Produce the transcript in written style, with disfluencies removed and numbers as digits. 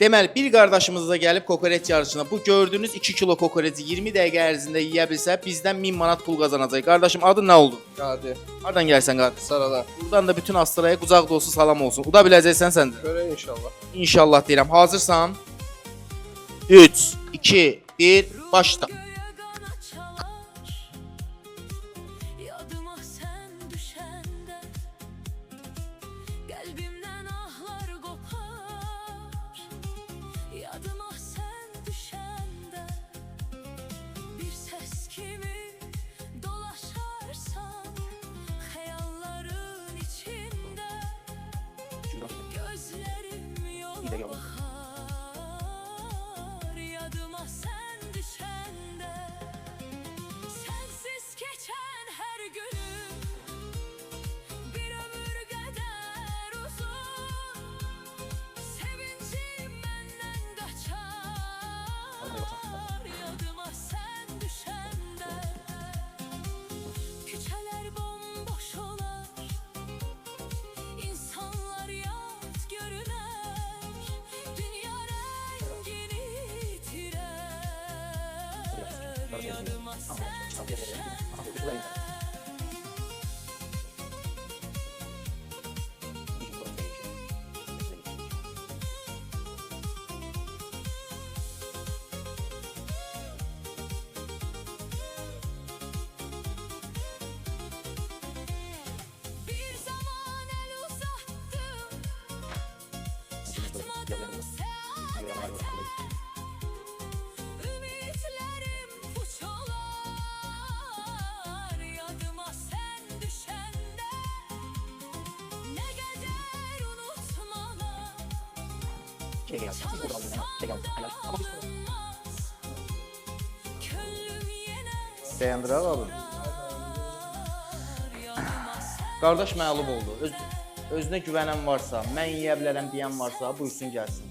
Deməli, bir qardaşımız da gəlib kokoreç yarışına. Bu gördüyünüz 2 kilo kokoreci 20 dəqiqə ərzində yeyə bilsə, bizdən 1000 manat pul qazanacaq. Qardaşım, adın nə oldu? Qadi. Hardan gəlsən qardaş? Sarada. Buradan da bütün Astraya qucaq dolusu salam olsun. Uda biləcəksən sən də. Görək inşallah. İnşallah deyirəm. Hazırsan? 3, 2, 1, başla. Bəyəndirək abi. Qardaş məğlub oldu. Özünə güvənən varsa, mən yeyə bilərəm deyən varsa, buyursun gəlsin.